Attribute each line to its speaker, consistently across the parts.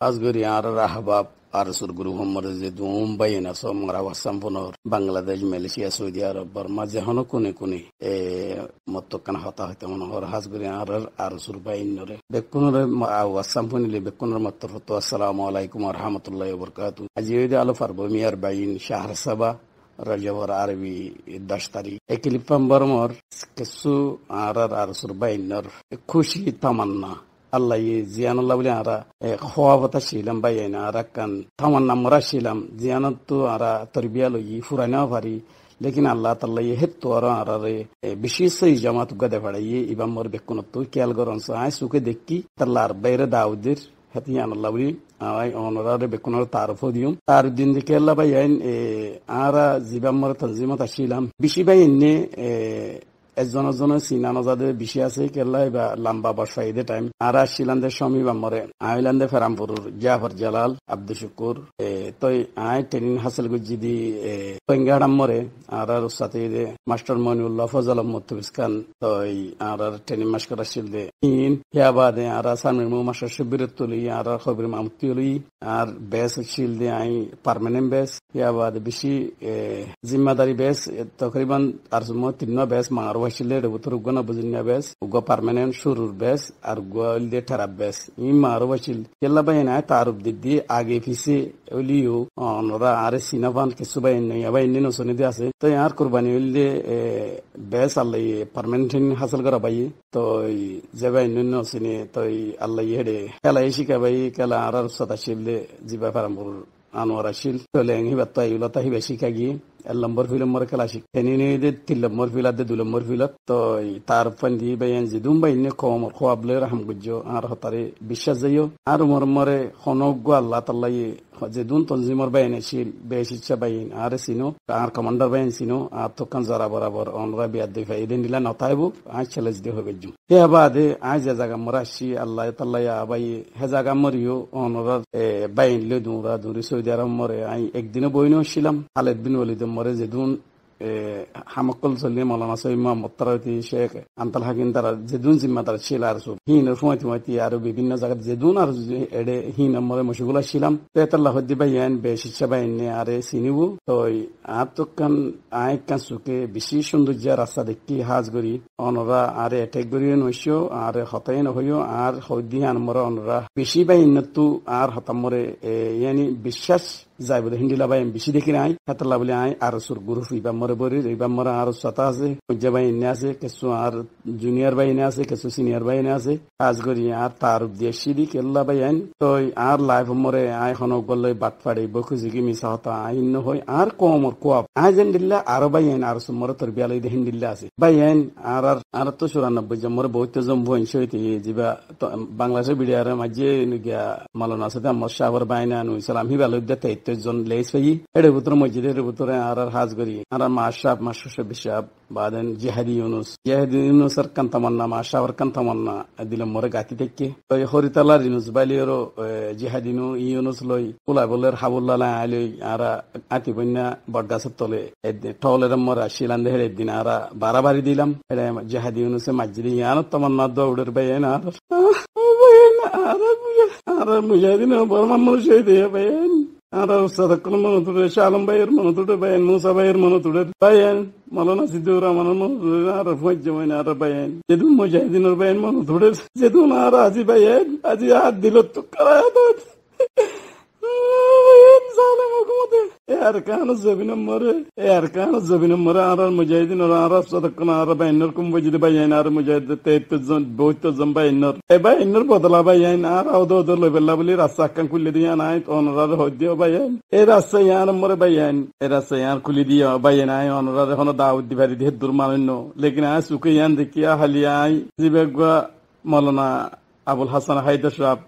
Speaker 1: Asgari ar rahbab arsul guru homor je dum bayina so mara wasam ponor Bangladesh Malaysia Saudi Arab Burma je hono kune kune mottokan hata hata mon hor hasgari ar arsul bayinore bekunore wasam ponile bekunor mottor hoto assalamu alaikum wa rahmatullahi wa barakatuh ajiyede alo farbo miyar bayin shahr saba Rajawar Arabi 10 তারিখ ekilipam barmor kesu ar arsul bayinor খুশি তামান্না Allah ye ziyanallah boli ara khawabata shilam bayena ara kan tamanna mara shilam ziyanatu ara tarbiyalo yi furana fari lekin Allah taala ye hetto ara re bishis jamaat gade fadaye ibam mor bekunatu kyal goron sa ay suke dekki tallar bayre daudir hatiyanallah boli ay onora bekunor tarfo dium tar din dikella bayen ara zibam mor tanzimat shilam bishi bayenne একজন সিনানজাদে বেশি আছে কেল্লাই বা লম্বা বর্ষাইদে time আর শিলান্দে শমি বা মরে আইল্যান্ডে ফেরামপুর জাফর জালাল আব্দুল শুকুর তই I training হাসিল গুজি দি পেঙ্গাড়াম মরে আর সাথে মাস্টার মনিউল্লাহ ফজল মুতবিস খান তই আর training master Aseel they in ইয়াবাদে আর সামির মু মাস্টার শিবির তুলি আর খবর মামতি হলি আর বেস শিল দে আই পার্মানেন্ট বেস ইয়াবাদে বেশি জিম্মাদারি বেস তকরিবান আর মো তিন বেস মার wasile de butur gona buzinya bes ugo permanent shurur bes ar go de tarab bes imaro wasil kella bayna tarub diddi age fisi oliyo onora are sinavan ke subay ne yabay nino sonidi ase to yar qurbani ulde bes allah permanent hasal kara bayi to jabay nino sine to allah yede kala ishika bayi kala arar sata shilde jiba parambur anwar ashil to lengi batta yulata hi beshika gi lambor film mor kala shik tenini de tilambor filat de dulambor filat to tar pandi bayan zidum bayne kom khwable raham gujjo ar hatare bishazayo ar mormore khonoggo allah taala ye zedun tanzimor bayne shil beshicha bayin ar sino ar commander bayin sino ar to kan zara barabar on rabi adde faiden dila notaibu a challenge de hobejum he abade a jaga morashi allah taala ya bayi hezaga moriyo on bayin le dura duri saudi arab more ai ekdino boyno shilam Khalid bin Walid more zedun hamakol salim malana sayma mutarati sheikh antal hakin dara zedun zimmadar shilar su hin rufati mati aro bibinna zagat zedun ar ede hin amore mashgula shilam tetalla hoddi bayan be shichabayne are sinibu toy atukan ay kan suke bishi sundujja rasa dekki hazgori onora are attack gori noisho are hatayn hoyo ar hoddi anmore onora bishi bayinatu ar hatamore yani bishas zaibud hindila bayan bishi dekina ay hatalla boli ay ar sur guru fi bamore bori bamora ar sata ase jabay inase kesu ar junior bay inase kesu senior bay inase azgori ar tarub deshidi kella bayan toy ar live more ay hono golle batfade bokuzigi misata ay no hoy ar komor koap ajendilla ar bayan ar sumor torbiyalay de hindilla ase bayan ar to 94 jamor বহুত জন বইন সইতে জিবা বাংলাদেশের BDR মাঝে নিগা মালনা সাথে আমার শাহর বাইনা নু ইসলাম হিবাল উদ্দতে 23 জন লেস ভাই এর ভিতর মসজিদের ভিতরে আর হাজগরি আর মাশাব মাশাব বিশাব বাদেন জিহাদি ইউনুস আর কান তামান্না মাশাওয়ার কান তামান্না দিলে মরে গাতি থেকে তো হরিতালার ইউনুস বাইলিরো জিহাদিনু ইউনুস লই কুলা বলের হাবুল্লাহ আলী আর আতি বন্যা বটগাছের তলে টলের মরা শিলান্দে হেরে দিন আর বাড়াবাড়ি দিলাম এটা জিহাদি ইউনুসে মসজিদে ইয়ান তামান্না দৌড়ের বাইন আর মুজাহিদিন বর্মা মানুষ দিয়ে বাইন আর সাদাকুল মনতুরে শালম ভাইয়ের মনতুরে বাইন মুসা ভাইয়ের মনতুরে বাইন মালানা সিদ্দুর রহমানের মনতুরে আর ফজমাইন আর বাইন যেদুন মুজাহিদিনের বাইন মনতুরে যেদুন আর আজি বাইন আজি হাত দিল তো করায়াত Erkanı zabinin mora arar mujahidin arar sadakın arar bayinler kum vajidi bayin arar mujahid teetzon boyto zon bayinler bayinler bodala bayin arar odo lebella bili rasa kan kulli diyan ayet onarar hodiyo bayin rasa yan mora bayin rasa yan kulli diya bayin ay onarar hono daud dibari de durmanno lekin ay sukiyan dikiya haliya ay zibegwa malana abul hasan haidar shab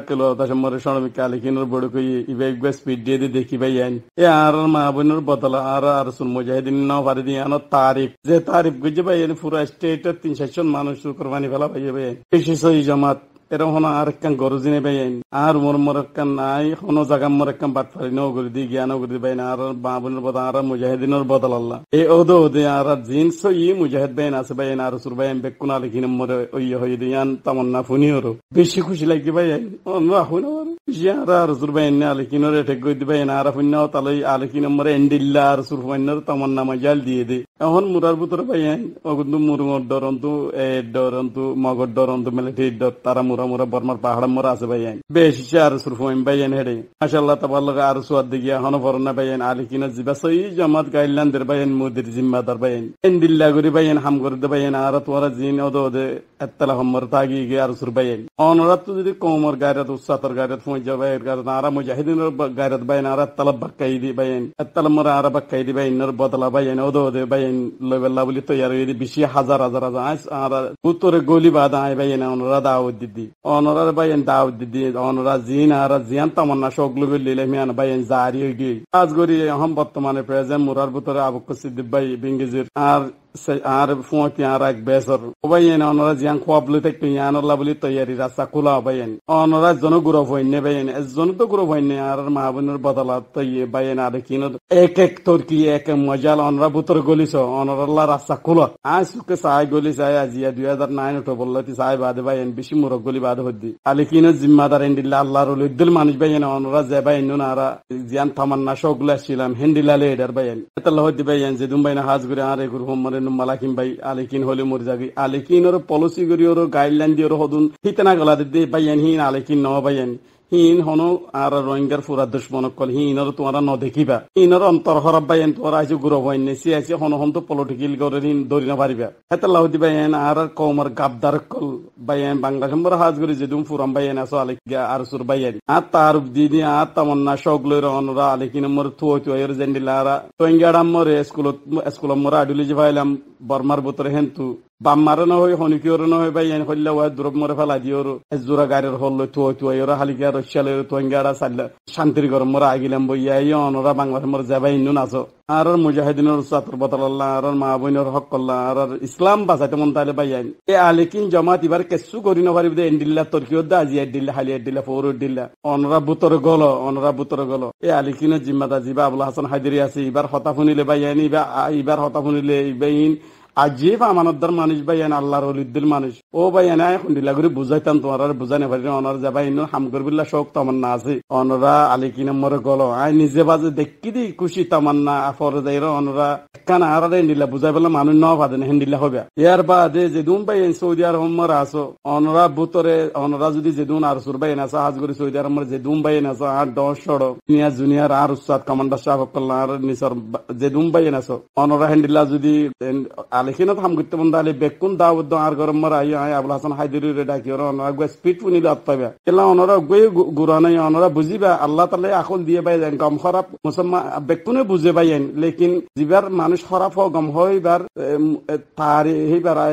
Speaker 1: kelo dashamore shonami kalikinor bodu ko ibegwa speed de dekhi bayan ar ma bonor bodala ar sun mujahidin na faridi ano tarif je tarif guje bayan pura state 300 মানুষ কুরবানি ফেলা ভাইবে বেশি সই জামাত এরা হনো আর কান গরজিনে বাইন আর মর কান নাই হনো জায়গা মর কান বাটফারি ন গরি দি জ্ঞান গরি বাইন আর বাবুনের বদা আর মুজাহিদিনের বদল আল্লাহ এই ওদো ওদে আর জিনস ই মুজাহিদ বাইন আছে বাইন আর সুর বাইন বেকুনা লিখিন মর ওই হই দিয়ান তামান্না ফুনিওর বেশি খুশি লাগি বাইন অন্য হনো Jara Arsul Bayan Alikino Tegud Bayan Arafino Tali Alikino Morendilla Arsul Winer Tamanna Majal Di Ahon Murabutra Bayan Ogundu Muru Doronto Doronto Mogod Doronto Military Taramura Burma Pahamura Bayan Beshar Surfo Bayan Hede Mashallah Tabalaga Arsu the Hanoforna Bayan Alikino Zibasai Jamat Gailand Bayan Mudir Zimmadar Bayan Endilla Guribayan Hamgur the Bayan Aratwara Zino the Atalahamartagi Arsul Bayan Honoratu the Comor Garat Satar Garat Javar Nara Mujahidin Garat Bayan Arat Talabakaidi Bayan Atalamura Arabakaidi Bayan Narbotala Bayan Odo the Bayan level Lavito Yari Bishi Hazar Azar Putur Goli Bada Bayan on Rada Didi Honor Bayan Daw Didi Honor Zina Raziantamana Shoglu Lilemian Bayan Zari Asguri Hambotamane present Murar Butura Abukusi Bay Bingizir are Fonti Arak Besor Bayan Honor Zian Quablutek Piano Lavito Yari Rasakula Bayan Honor Zonoguro Nebayan as Zonoguro Ar Mabuner Batala Bayan Adakino Ekek Turkey Ek Majal on Rabutur Goliso Honor La Rasakula as Sukasai Golisa as the other 9 to Bolatis Ibadaba and Bishimura Golibad Hudi Alikino Zimadar and Lala Dilman Bayan on Razaba Nunara Zian Taman Nashogla Shilam Hendila Lader Bayan Etalhodi Bayan Zidumbaina Hasgura Guru Malakim by Alikin Holy Murzagi, Alikin or policy Guru guideline or Hodun, Hitanagala de Bayan Hin Alikin no Bayan. Hin Hono are a roinger for a Dushmonocol, hin or to no de Kiba. In or on Torhora Bayan to Raju Guru when Nessia Hono to political Gorin Dorina Variba. Hetalao de Bayan are Comer Gabdarkol Bayan Bangashamber Hasgur is a doom for Bayan as Alikia Arsur Bayan. Atar of Didi Atamana Shogler on Ralikin to years and Lara, Toingadamore Esculamora, Dulijivalam, Barmar Butrahentu. Bamarano, Honicurano, Bayan Holla, Dromorfala Dioro, Ezura Gader Hollo to Ayora Haligaro Shell to Angara Sal, Shantrigor Moragilambo Yayon, Rabang Morzabain Nunazo, Arar Mujahidin Satur Batala, Mabunor Hokola, Islam Basatamonta Bayan, E Alikin Jamati Barkesukorino with the Indilla Torquio Dazia Dilla Halia Dilla Foro Dilla, on Rabutorgolo, E Alikino Jimada Zibab Hassan Hadriasi, Bar Hotafuni Bayani, Ibar Hotafuni Bayin. Ajib Amanadar Manish by an Allah Rolidil Manish. O by an eye on the Lagri Buzatan to honor Buzan honor Zabaino, Hamgurvilla Shok Tamanazi, honora Alikina Morogolo. I Nizebaz the Kidi Kushitamanna for the honora Canara and the Buzabella Manunova and Hendila Hobia. Yerba de Zedumba and Sodia Homaraso, honora Butore, honorazudi Zedun are Surba and Asa Hasguri Sodia Zedumba and Asa Don Shodo, Nia Junior Arusat Commander Shavakolar Nisar Zedumba and Aso, honora Hendila Zudi and Alikinat Hamgutundali Bekunda with the Argormara, Ablasan Hadiri Redakiron, Agua Spit Funilapavia. Ella honora Gwe Gurana, honora Buziba, Allah Tale Akol Diabay and Gamharap, Musama Bekune Buzebayan, Lekin Ziver Manish Horafo Gamhoibar Tari Hibar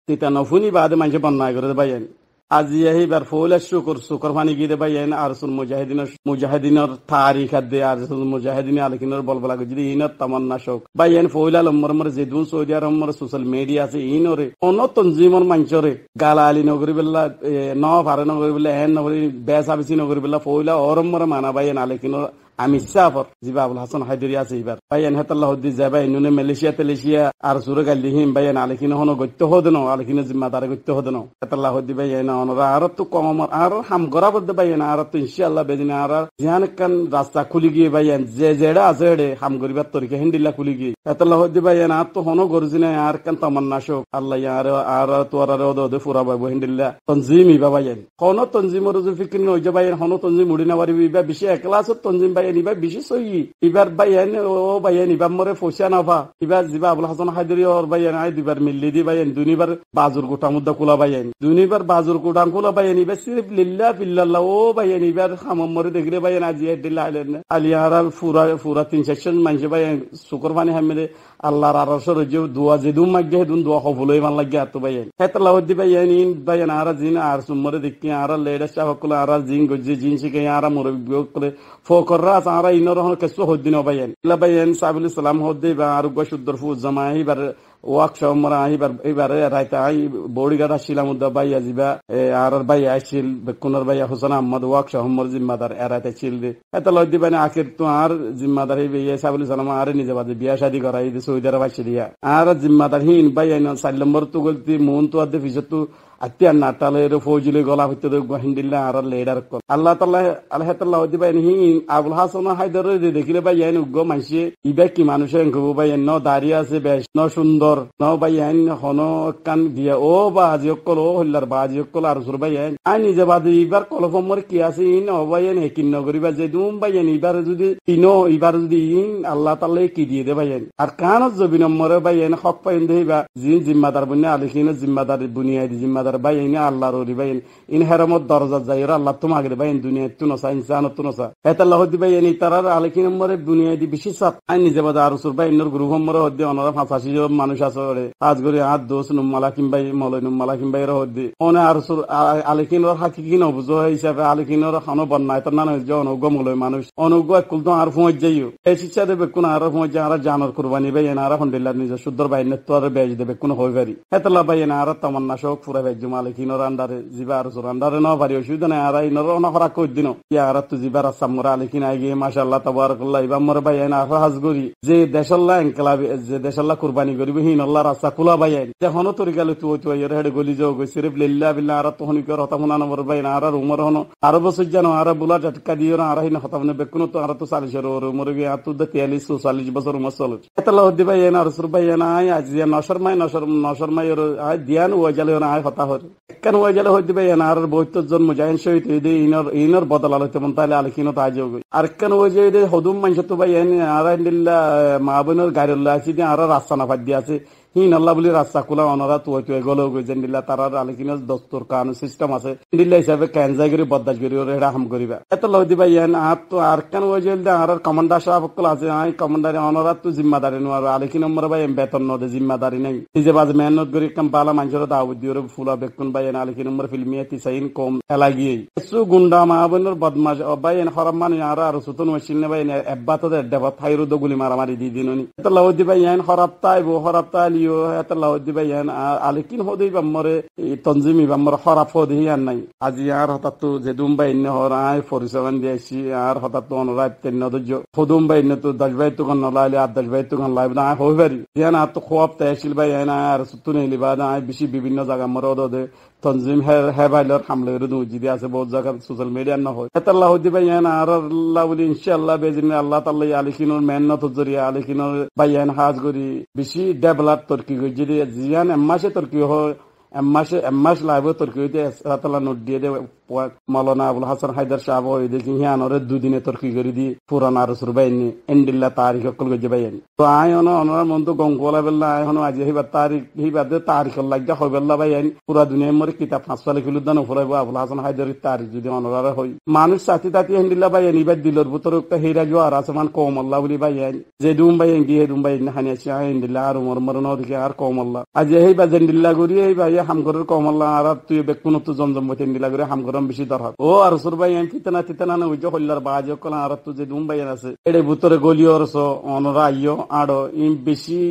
Speaker 1: Titanofuni Bad Manjaban Nagar Bayan. Azia Hibar Fola Shukur Sukarvani Gide Bayan Arsul Mujahidinor Tari had the Arsul Mujahidin Alikinor Bolbalagina Tamanna Shok. Bayan Fola Murmur Zedun Sodia Rumor social media inore. Onoton Zimon Manchore, Galali Nogribilla, no Faranogribilla, and Besabisino Gribilla Fola or Muramana Bayan Alikinor. Amisafar, Zibab Hassan Hadiria Zibar. Bayan Hatala Zaba, Nune Malaysia Telesia, Arsuraga Lihim, Bayan Alikino, good to Hodono, Alikinas Madara good to Hodono. Hatala Hodibayan on Arab to Komar, Arham Gorab the Bayan Arab to Inshallah Bedinara, Zianakan, Rasta Kuligi Bayan, Zeda Zede, Hamguribator, Hendila Kuligi. Hatala Hodibayan to Hono Gorzina, Arkantaman Nasho, Allah Yara, Ara to Arado, the Furaba Hendilla, Tonzimi Babayan. Hono Tonzimo Fikin, Jabayan, Hono Tonzimudina, Bisha, class of Tonzim by any Bishoyi, Ibar Bayan, O Bayan, Ibamore Foshanava, Ibar Zibab Hassan Hadri or Bayan, Ibar Milidi Bayan, Duniver Bazur Gutamuda Kula Bayan, Duniver Bazur Kutankula Bayan, Ibasir Lilla Villa O Bayan, Ibar Hamamore de Grebayan Azia de Island, Aliara Furatin section, Manjabayan, Sukurvani Hamide, Allah Rasojo, Dua Zeduma Gedun, Dua Hovulevan Lagato Bayan. Hetala Dibayan in Bayanara Zina, Arsumore de Kiara, Leda Shavakula, Zingo, Jinshikayara, Murabukle, Fokora. Ara inor Kesu Hodino Bayan. Labayan Sabil Salam Hode Argushud Durfu Zamai, but workshop মরা এবারে রাইতে I বড়িঘাট আসছিলাম বাইয়া যাবা আর বাইয়া আসছিল বেকুনের বাইয়া Hossain Ahmad workshop মর জিম্মাদার এরাইতে ছিল রে এত লয় দিবাই না আখির তো আর জিম্মাদার এই বিয়ে সাবুল সালাম আর নিজে বাদে বিয়া শাদি করা এই সৌদি আরব আসছে দিয়া আর জিম্মাদার হিন বাইয়া 4 নম্বর তো গলতি মন তো আদে পিছত তো আত্যার নাটালের ফৌজিলে গলা হইতে হিন্দিল্লা আর লেডার কল আল্লাহ তাল্লাহ আল্লাহ তাল্লাহ দিবাই হিন আবুল হাসান হায়দার দেখিলে ভাই আইন উগ্র মানসি ইবা কি মানুষের এনকবো ভাই ন দাঁড়িয়ে আছে বেশ ন সুন্দর ন ভাই আইন হন কান দিয়া ও বা আজি অকল ও হল্লার বা আজি অকল আর সুর ভাই আইন আই নিজে বাদে ইবার কলফমর কি আছে ইন ও ভাই আইন হেকিন নগরিবা যে দুম ভাই আইন ইবার যদি তিনো ইবার যদি ইন আল্লাহ তাল্লাহ কি দিয়ে দে ভাই আইন আর কানত জবি নম্বরে ভাই আইন হক পাইন দেবা জিন জিম্মাদার বুনিয়া আলিখিন জিম্মাদার বুনিয়াদি জিম্মাদার ভাই আইন আল্লাহর ওরি ভাই ইন হেরামত দরজা যাই আল্লাহ তোমাকে ভাই দুনিয়া তুনসা ইনসানত তুনসা হেতাল্লাহ দি ভাই আইন তারার আলিখিন নম্বরে বুনিয়াদি বেশি সাপ আইন নিজে বাদে আর সুর ভাই ইন্নর গ্রুপ নম্বরে হদ্দি অনরা 85 মানুষ আছে আজ করে হাত দোষ নুম্মালা কিংবাই মলয় নুম্মালা কিংবাই হদ্দি অনে আর সুর আলিখিনর হাকিকি নবুজ হিসাবে আলিখিনর খানো বন্যায় তার নানা যে অনুজ্ঞ মলয় মানুষ অনুজ্ঞ একুল তো আর পৌঁছ যাইও এই শিক্ষা দেবে কোন আর পৌঁছ যায় আর জানর কুরবানি ভাই আর হন্ডিল্লার নিজে শুদ্ধর বাইন তো আর বেজ দেবে কোন হই পারি হেতাল্লাহ ভাই আর তামান্না শোক পুরা বেজুম আলিখিনর আন্ডারে জিবা আর সুর আন্ডারে ন পারি অসুবিধা নাই আর ইনর অনহরা কই দিন ইয়া আর তো জিবার আসামরা আলিখিন আগে মাশাআল্লাহ তাবারাকাল্লাহ ইবা মর ভাই না হাজ গরি যে দেশাল্লাহ এনকলাব যে দেশাল্লাহ কুরবানি করিব হিন আল্লাহ রাস্তা খোলা ভাই যে হন তরিকালে তুই এর হেড গলি যাও গই সিরিফ লিল্লাহ বিল্লাহ আর তো হনি কর হতা মুনা নবর ভাই না আর উমর হন আর বছর জানো আর বুলা ঝটকা দিও না আর হিন হতা মনে বেকুন তো আর তো 40 এর উমর গে আর তো 43 44 বছর উমর চল এতলা হদি ভাই না রসুল ভাই না আজ যে নশর মাই এর আজ দিয়ান ওয়াজালে না আয় হতা হর কেন ওয়াজালে হদি ভাই না আর 72 জন মুজাহিদ শহীদ হইদে ইনর বদল আলতে মন তাইলে আলিখিন তো আজ গই আর কেন ওয়াজে হদুম মানছ তো ভাই আর আলহামদুলিল্লাহ মাহবুবের গাড়িল্লাহ আছে আর রাস্তা না ফাদ দিয়া আছে হিন আল্লাহ বলি রাস্তা খোলা অনরা তুই গলো গেছেন দিল্লা তারা আলিকিনের দস্তর কান সিস্টেম আছে দিল্লা হিসাবে ক্যানজাই করে বদাস করি ওরা এটা হাম করিবা এত লই দিবা ইয়ান আর তো আর কেন ওই যে আর কমান্ডার সাহেব কল আছে আই কমান্ডার অনরা তো জিম্মাদারি নো আর আলিকিন নম্বর ভাই বেতন ন দে জিম্মাদারি নাই নিজে বাজ মেহনত করি কাম পালা মানুষের দাওয়াত দিওরে ফুলা বেকুন ভাই আলিকিন নম্বর ফিল্মিয়া তিসাইন কম এলাগি সু গুন্ডা মাহবুবের বদমাশ ভাই এন হরমান আর সুতন ওয়াসিন ভাই এব্বাত দে দেবা থাইরু দ গুলি মারামারি দি দিননি এত লই দিবা ইয়ান হরাপ্তাই আলিকিন হদি বাম্মরে তঞ্জিমি বাম্মর হরাপ হদি আর নাই আজি আর হঠাৎ যে দুম্বাই হর আয় পরিচয় দিয়েছি আর হঠাৎ অনুরাগ তেন ধৈর্য হদুম্বাই তো 10 বাই তুগান নলাইলে আর 10 বাই তুগান লাইব না হই পারি ইয়ান আর তো খোয়াব তাইছিল ভাই আর সুতুনে লিবা না বেশি বিভিন্ন জায়গা মর দে তঞ্জিম হেবাইলর হামলে উজিদি আছে বহুত জায়গা সোশ্যাল মিডিয়া না হয় এতাল্লাহ হদি ভাই আর আল্লাহ বলি ইনশাআল্লাহ বেজিন আল্লাহ তাআলা আলিকিনুর মেহনত জরিয়া আলিকিনুর বাইয়ান হাজ করি বেশি ডেভেলপ তরকি যদি জিয়ান এমাসে তরকি হয় এমাস লাইব তরকি হইতে আল্লাহ তাআলা নোট দিয়ে দে মাওলানা আবুল হাসান হায়দার সাহেব ওই দেখি হিয়ানরে দুদিনে তরকি করে দি পুরানা রসুর বাইনি এন্ডিল্লা তারিখ কল গজে বাইনি তো আয় অনর মন তো গঙ্গলা বেল্লা আয় হন আজি হিবার তারিখ হিবাদে তারিখ লাগা হইবেল্লা বাইনি পুরা দুনিয়া মরে কিতাব 5 সালে কিলো দান ফুরাইব আবুল হাসান হায়দারের তারিখ যদি অনরারে হই মানুষ সাথী তাতি এন্ডিল্লা বাইনি ইবাদ দিলর ভিতর একটা হেরা জোয়ার আসমান কমল্লা বলি বাইনি যে ডুম বাইনি গিয়ে ডুম বাইনি হানিয়াছি এন্ডিল্লা আর উমর মরন ওদিকে আর কমল্লা আজি হেবা জেন্ডিল্লা গরি এই ভাই হামগরের কমল্লা আর তুই বেকুন তো জমজম মতে এন্ডিল্লা গরি হামগর বেশি দরকার ও আর সুরবাই তিতানা না ওই যে হল্লার বাজে কলা আর তো যে দুম্বাই আছে এর ভিতরে গলিও অনরা আইও আড়ো ইম বেশি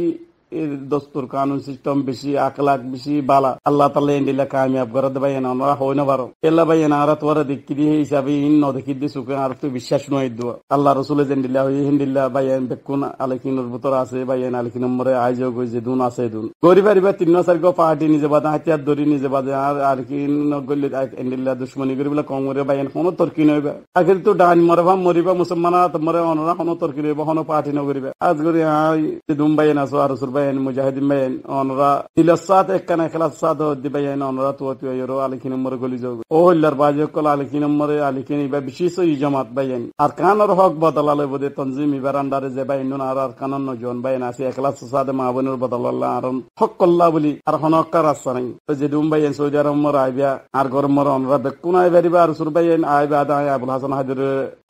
Speaker 1: দস্তুর কানুন সিস্টেম বেশি আখলাক বেশি বালা আল্লাহ তাআলা এন্ডিলা কামিয়াব করে দেবাই না আমরা হই না পারো এলা ভাই না আর তোরা দেখি দি হিসাবে ইন ন দেখি দি সুকে আর তো বিশ্বাস নয় দো আল্লাহ রাসূল এন্ডিলা হই হিন্দিল্লা ভাই বেকুন আলাকিনুর ভিতর আছে ভাই আলাকিন নম্বরে আইজ কই যে দুন আছে দুন গরিবারিবা 3-4 গো পার্টি নিজে বাদা হাতিয়ার দরি নিজে বাদে আর আলাকিন গল্লি এন্ডিল্লা দুশমনি করিবলা কম করে ভাই কোন তরকি নইবা আখির তো ডান মরিবা মুসলমানা তোমরা অনরা কোন তরকি নইবা কোন পার্টি ন করিবা আজ করে আই দুম্বাই না সো আর বাইন মুজাহিদিন বাইন অনরা দিলসাত একখানা খেলাসাত দি বাইন অনরা তো ইয়রো আলিকিন নম্বর গলি যাও ও হল্লার বাজে কল আলিকিন নম্বরে আলিকিন ইবা বিশেষ জামাত বাইন আর কানর হক বদলালে বদে তনজিম ইবার আন্ডারে যে বাইন আর কানন নজন বাইন আছে একলাস সাদে মাহবুবের বদলাল্লাহ আর হক কল্লা বলি আর হনকার আছে নাই তো যে দুম বাইন সৌদি আরব মর আইবা আর গরম মর অনরা বেকুনাই বারিবা আর সুর বাইন আইবা দাই আবুল হাসান হায়দার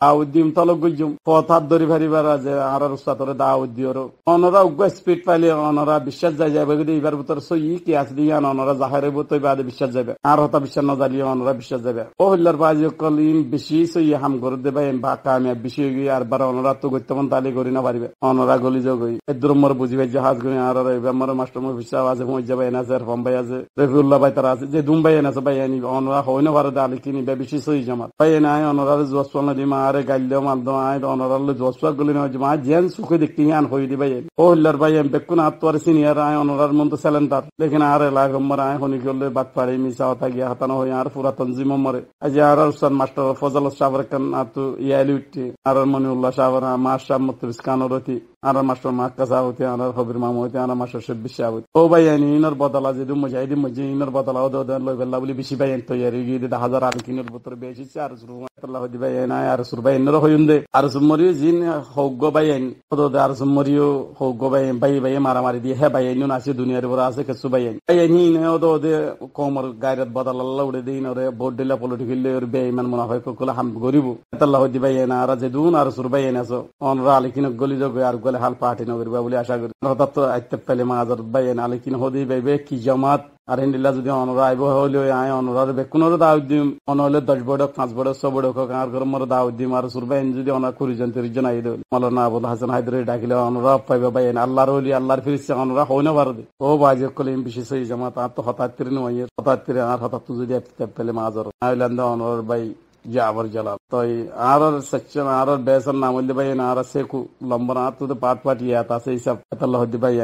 Speaker 1: আউদ্দিম তলক গুজুম পথার দরি ভারিবার যে আর উস্তাদরে দাউদ দিওর অনরা উগ্র স্পিড পাইলে অনরা বিশ্বাস যায় যাবে কিন্তু এবার ভিতর সই কি আছে দিয়ে অনরা জাহের ভিতর বাদে বিশ্বাস যাবে আর হতা বিশ্বাস না জানিয়ে অনরা বিশ্বাস যাবে ও হল্লার বাজি কলিন বেশি সই হাম করে দেবে বা কামিয়াব বেশি হয়ে গিয়ে আর বার অনরা তো গত্যমন তালি করি না পারিবে অনরা গলি যোগ এদ্রমর বুঝিবে জাহাজ গুনি আর আমার মাস্টার বিশ্বাস আছে মই যাবে এনাছে আর ফম্বাই আছে রফিউল্লাহ ভাই তারা আছে যে দুম্বাই এনেছে ভাই আনি অনরা হয় না পারে আলি কিনি বেশি সই জামাত ভাই নাই অনরা জোয়াল দিমা আরে গাইলেও মালদো আয় অনরা জোয়াল গুলি না মা জেন সুখে দেখতে আন হয়ে দিবে ও হল্লার ভাই এম বেকুন আত্মার সিনিয়র আয় অনরার মন তো স্যালেন্টার লেকিন আর এলাকার আয় হনি করলে বাদ পাড়ি মিশা হতা গিয়া হাতানো হয়ে আর পুরা তঞ্জিম মরে আজ আর উস্তাদ মাস্টার ফজল সাবর খান আর তো ইয়ালি উঠছে আর মনিউল্লাহ সাবর মাস সাহ মুতবিস কানরতি আর মাস্টার মাক্কা সাহতি আর হবির মামতি আর মাস্টার শেব্বিশ সাহতি ও ভাই আনি ইনর বদলা যদি মুজাহিদি মুজি ইনর বদলা ও দন লই বেল্লা বলি বেশি ভাই তৈরি গিয়ে 10,000 আর কিনের ভিতর বেশি আর সুরমাতুল্লাহ দি ভাই নাই আর সুর ভাই ইনর হইন্দে আর সুমরিও জিন হগ্গ ভাই আইন কত আর সুমরিও হগ্গ ভাই ভাই মারামারি দিয়ে হে ভাই আইন আছে দুনিয়ার উপর আছে কিছু ভাই আইন নে ও দে কোমর গায়রত বদলা আল্লাহ উড়ে দিন ওরে ভোট দিলা পলিটিক্যাল ওর বেঈমান মুনাফিক কল হাম গরিব আল্লাহ দি ভাই না আর যে দুন আর সুর ভাই আইনাছো অনরা আলী কিন গলি যোগ আর গলে হাল পার্টি নগরবা বলে আশা করি হঠাৎ তো আইতে পেলে মাজার ভাই আলী কিন হদি ভাইবে কি জামাত আর হিন্দিল্লা যদি অনরা আইব হইলে আয় অনরার বেকুনের দাওয়াত দিম অনহলে 10 বড় 5 বড় 6 বড় কার করে মোর দাওয়াত দিম আর সুরবাইন যদি অনা 20 জন আই দেব মাওলানা আবুল হাসান হায়দরি ডাকিলে অনরা পাইবে ভাই আল্লাহর ওলি আল্লাহর ফিরিস্তা অনরা হইনা পারবে ও বাজে কলিম বিশেষ এই জামাত আর তো হঠাৎ করে নয় হঠাৎ করে আর হঠাৎ যদি আইতে পেলে মাজার আইলান্দ অনর ভাই জাবর জালাল তো আর সেকশন আর বেসন নাম হইলে ভাই আর সেকু লম্বা আর তো পাট পাট ইয়াত আছে হিসাব আল্লাহ দি ভাই